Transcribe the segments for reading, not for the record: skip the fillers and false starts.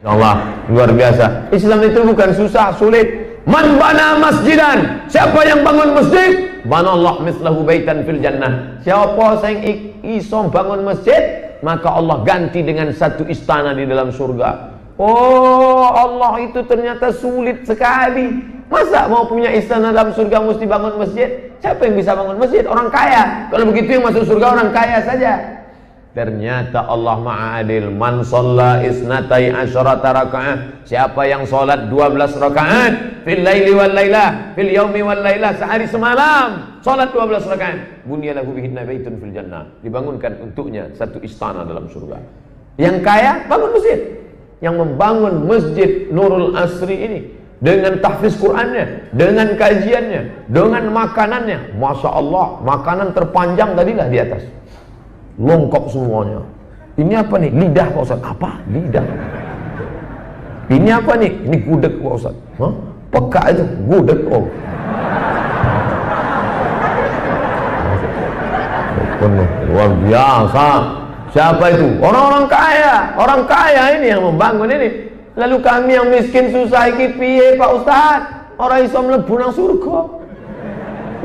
Allah, luar biasa. Islam itu bukan susah, sulit. Man bana masjidan, siapa yang bangun masjid, banallahu mislahu baitan fil jannah. Siapa yang iso bangun masjid, maka Allah ganti dengan satu istana di dalam surga. Oh, Allah itu ternyata sulit sekali. Masa mau punya istana dalam surga mesti bangun masjid? Siapa yang bisa bangun masjid? Orang kaya. Kalau begitu yang masuk surga orang kaya saja. Ternyata Allah Maha Adil. Man shalla isnatai asyarata raka'ah, siapa yang sholat 12 rakaat fil laili wal lailah, fil yaumi wal lailah, sehari semalam sholat 12 rakaat, bunyalahu bihinna baitun fil jannah, dibangunkan untuknya satu istana dalam surga. Yang kaya bangun masjid. Yang membangun masjid Nurul Asri ini dengan tahfiz Qur'annya, dengan kajiannya, dengan makanannya, Masya Allah, makanan terpanjang tadilah di atas, lengkap semuanya. Ini apa nih? Lidah Pak Ustaz. Apa? Lidah. Ini apa nih? Ini gudeg Pak Ustaz. Hah? Peka itu gudeg. Oh, luar biasa. Siapa itu? Orang-orang kaya. Orang kaya ini yang membangun ini. Lalu kami yang miskin susah iki piye Pak Ustaz? Orang iso mlebu nang surga.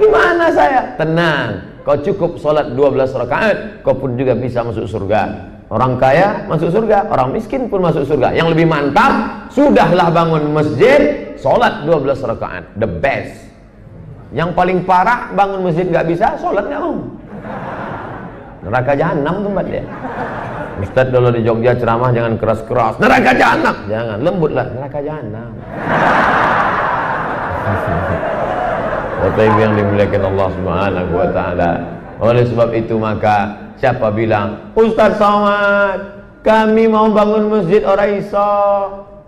Gimana saya? Tenang. Kau cukup sholat 12 rakaat, kau pun juga bisa masuk surga. Orang kaya masuk surga, orang miskin pun masuk surga. Yang lebih mantap, sudahlah bangun masjid, sholat 12 rakaat, the best. Yang paling parah, bangun masjid nggak bisa, sholat nggak mau. Neraka jahanam tempat dia. Ustaz dulu di Jogja ceramah jangan keras-keras. Neraka jahanam, jangan, lembutlah. Neraka jahanam. Bapak Ibu yang dimuliakan Allah Subhanahu wa taala. Oleh sebab itu maka siapa bilang, Ustaz Somad, kami mau bangun masjid ora iso.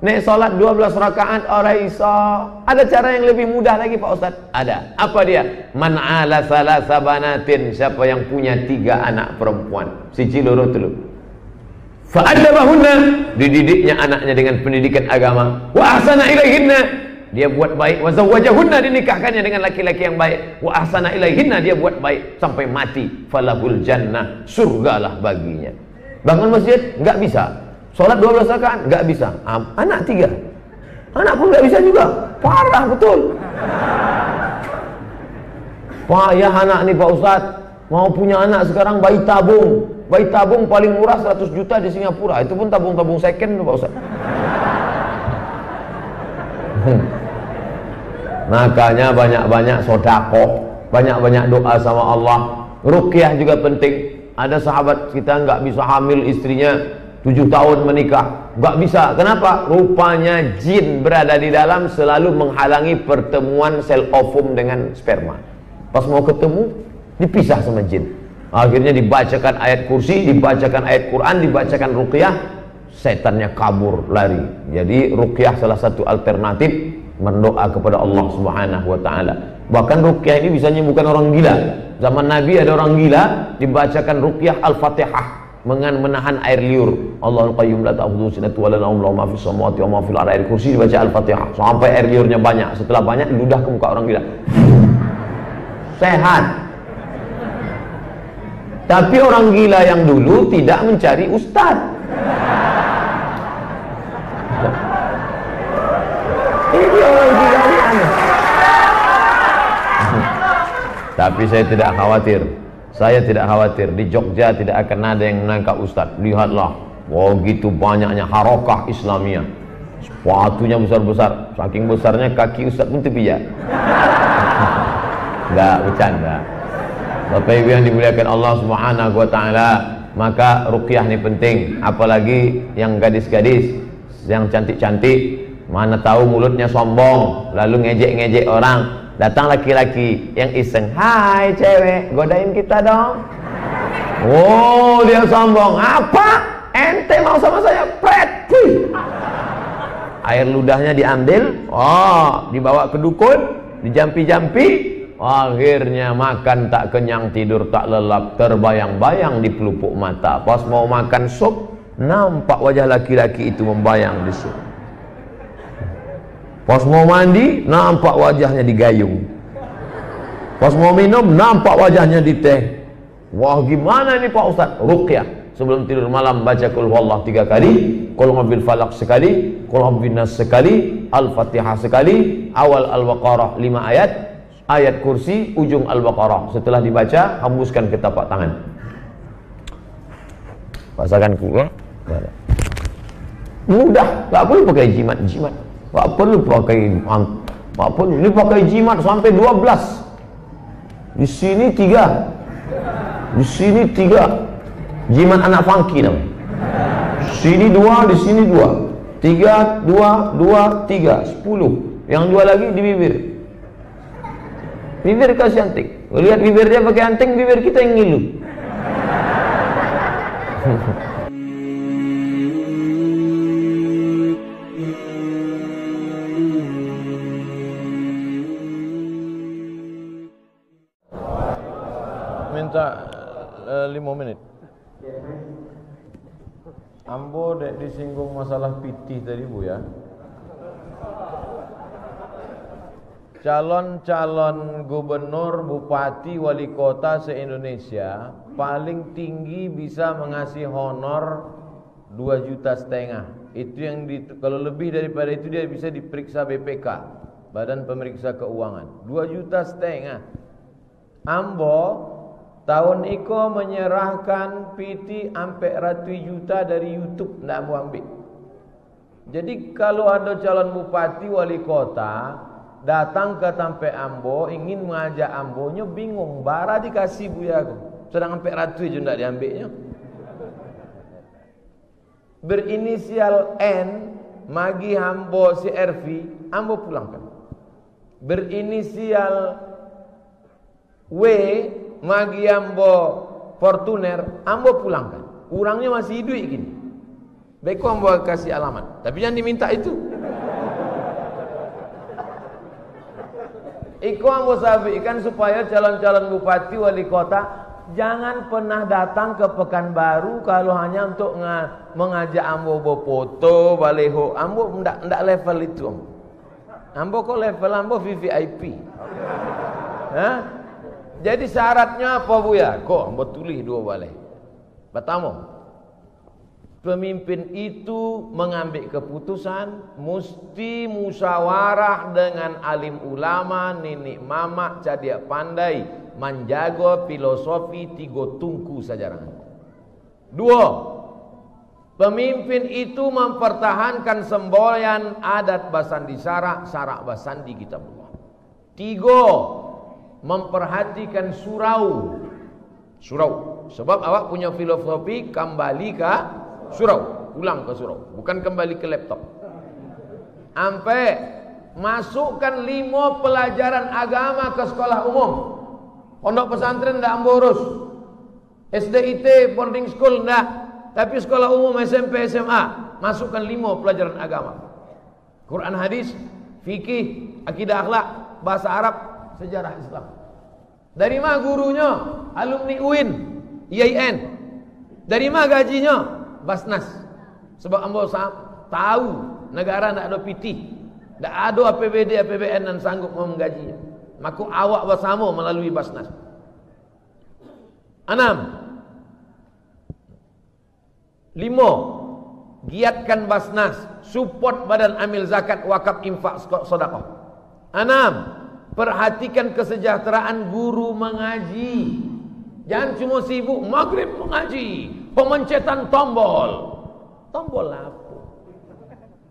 Nek salat 12 rakaat ora iso. Ada cara yang lebih mudah lagi Pak Ustaz? Ada. Apa dia? Man ala salasa banatin, siapa yang punya 3 anak perempuan, siji loro telu. Fa adabahunna, dididiknya anaknya dengan pendidikan agama. Wa ahsana ilaihinna, dia buat baik. Wa zawwajahunna, dinikahkannya dengan laki-laki yang baik. Wa ahsana ilaihinna, dia buat baik sampai mati. Falahul jannah, surgalah baginya. Bangun masjid nggak bisa, sholat 12 rakaat nggak bisa. Anak 3, anak pun nggak bisa juga. Parah betul. Payah anak nih Pak Ustadz. Mau punya anak sekarang bayi tabung. Bayi tabung paling murah 100 juta di Singapura. Itu pun tabung-tabung second tuh Pak Ustadz. Makanya banyak-banyak sodakoh, banyak-banyak doa sama Allah. Ruqyah juga penting. Ada sahabat kita nggak bisa hamil, istrinya 7 tahun menikah, nggak bisa. Kenapa? Rupanya jin berada di dalam, selalu menghalangi pertemuan sel ovum dengan sperma. Pas mau ketemu, dipisah sama jin. Akhirnya dibacakan ayat kursi, dibacakan ayat Quran, dibacakan ruqyah, setannya kabur lari. Jadi ruqyah salah satu alternatif berdoa kepada Allah Subhanahu wa taala. Bahkan ruqyah ini bisa menyembuhkan orang gila. Zaman Nabi ada orang gila, dibacakan ruqyah Al-Fatihah dengan menahan air liur. Allahul Qayyum la ta'khudhuhu sinatun wa la nawm, lahu ma fis samawati wa ma fil ardi. Air kursi dibaca Al-Fatihah sampai air liurnya banyak. Setelah banyak ludah ke muka orang gila. Sehat. Tapi orang gila yang dulu tidak mencari ustaz. Ini orang gila ini aneh. Tapi saya tidak khawatir. Saya tidak khawatir. Di Jogja tidak akan ada yang menangkap ustaz. Lihatlah, wow gitu banyaknya harakah Islamiyah. Sepatunya besar-besar. Saking besarnya kaki ustaz pun terpijak. Enggak, bercanda. Bapak Ibu yang dimuliakan Allah Subhanahu wa taala, maka ruqyah ini penting, apalagi yang gadis-gadis, yang cantik-cantik, mana tahu mulutnya sombong, lalu ngejek-ngejek orang. Datang laki-laki yang iseng, hai cewek, godain kita dong. Oh, dia sombong. Apa? Ente mau sama saya? Pret. Air ludahnya diambil, oh, dibawa ke dukun, dijampi-jampi. Akhirnya makan tak kenyang, tidur tak lelap, terbayang-bayang di pelupuk mata. Pas mau makan sup, nampak wajah laki-laki itu membayang di sup. Pas mau mandi, nampak wajahnya di gayung. Pas mau minum, nampak wajahnya di teh. Wah, gimana ini Pak Ustadz? Ruqyah. Sebelum tidur malam baca qul huwallahu 3 kali, qul a'udzu falaq sekali, qul a'udzu binnas sekali, Al-Fatihah sekali, awal Al-Baqarah 5 ayat, ayat kursi ujung Al-Baqarah. Setelah dibaca, hembuskan ke tapak tangan. Pasakan kuku. Mudah, tak perlu pakai jimat. Tak perlu pakai ini pakai jimat sampai 12. Di sini 3. Di sini 3. Jimat anak funky namanya. Sini 2, di sini 2. 3, 2, 2, 3, 10. Yang 2 lagi di bibir. Bibir kasih anting. Lihat bibir dia pakai anting, bibir kita yang ngilu. Minta 5 menit. Ambo dek disinggung masalah pitih tadi Bu ya. Calon-calon gubernur, bupati, wali kota se-Indonesia paling tinggi bisa mengasih honor 2,5 juta. Itu yang kalau lebih daripada itu dia bisa diperiksa BPK, Badan Pemeriksa Keuangan. 2,5 juta. Ambo tahun iko menyerahkan PT sampai ratus juta dari YouTube, ndak mau ambil. Jadi kalau ada calon bupati, wali kota datang ke tempat Ambo ingin mengajak Ambonyo, bingung bara dikasih buya aku, sedang sampai ratus juga ndak diambilnya. Berinisial N magi Ambo CRV, Ambo pulangkan. Berinisial W magi Ambo Fortuner, Ambo pulangkan. Orangnya masih hidup gini. Baik Ambo kasih alamat, tapi jangan diminta itu. Iko Ambo sampaikan supaya calon-calon bupati wali kota jangan pernah datang ke Pekanbaru kalau hanya untuk mengajak Ambo foto baleho. Ambo ndak level itu. Ambo kok level Ambo VVIP. Hah? Jadi syaratnya apa Bu ya? Kok Ambo tulis 2 balai. Pertama, pemimpin itu mengambil keputusan mesti musyawarah dengan alim ulama, nenek mama, cadia pandai, menjaga filosofi 3 tungku sejarah. 2, pemimpin itu mempertahankan semboyan adat basandi syarak basandi kitabullah. 3, memperhatikan surau. Sebab awak punya filosofi kembali ke surau, pulang ke surau, bukan kembali ke laptop. Sampai masukkan 5 pelajaran agama ke sekolah umum. Pondok pesantren ndak urus. SDIT boarding school ndak, tapi sekolah umum SMP SMA masukkan 5 pelajaran agama. Quran hadis, fikih, akidah akhlak, bahasa Arab, sejarah Islam. Dari mana gurunya? Alumni UIN, IAIN. Dari mana gajinya? Basnas. Sebab Ambo tahu negara tidak ada PT, tidak ada APBD, APBN dan sanggup menggajinya. Maka awak bersama melalui Basnas. 6, 5, giatkan Basnas, support badan amil zakat, wakaf, infak, sedekah. 6, perhatikan kesejahteraan guru mengaji. Jangan cuma sibuk maghrib mengaji, pemencetan tombol. Tombol apa?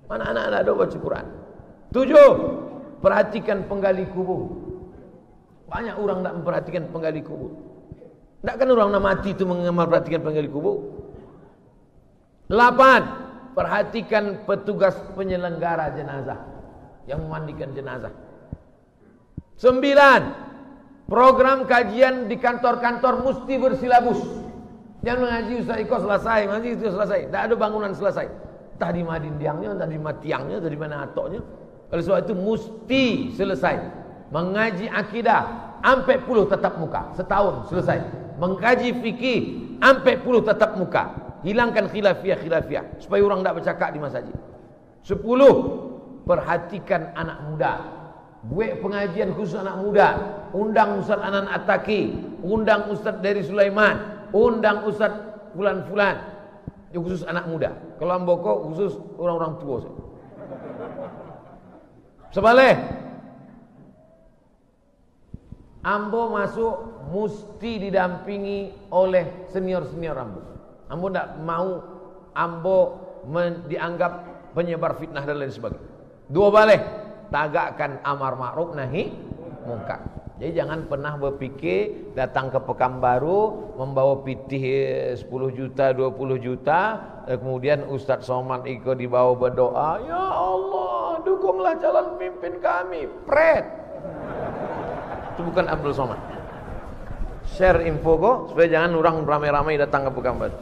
Mana anak-anak ada baca Quran? 7, perhatikan penggali kubur. Banyak orang tak memperhatikan penggali kubur. Tak kan orang nak mati itu memperhatikan penggali kubur. 8, perhatikan petugas penyelenggara jenazah yang memandikan jenazah. 9, program kajian di kantor-kantor mesti bersilabus. Jangan mengaji Ustaz Iko selesai, mengaji itu selesai. Tak ada bangunan selesai. Entah di madindiangnya, entah di matiangnya, entah di mana atoknya. Oleh sebab itu mesti selesai. Mengaji akidah sampai 10 tatap muka, setahun selesai. Mengkaji fikih sampai 10 tatap muka. Hilangkan khilafiyah supaya orang tak bercakap di masjid. 10, perhatikan anak muda. Buat pengajian khusus anak muda. Undang Ustaz Anan At-Taki, undang Ustaz dari Sulaiman, undang Ustaz fulan-fulan. Ya khusus anak muda. Kalau amboko khusus orang-orang tua. Sebalik. Ambo masuk mesti didampingi oleh senior-senior ambo. Ambo tidak mau ambo dianggap penyebar fitnah dan lain sebagainya. Dua balik, tagakkan amar ma'ruf nahi munkar. Jadi jangan pernah berpikir datang ke Pekanbaru membawa pitih 10 juta, 20 juta, kemudian Ustadz Somad ikut dibawa berdoa, ya Allah dukunglah calon pemimpin kami. Pret. Itu bukan Abdul Somad. Share info kok supaya jangan orang ramai-ramai datang ke Pekanbaru.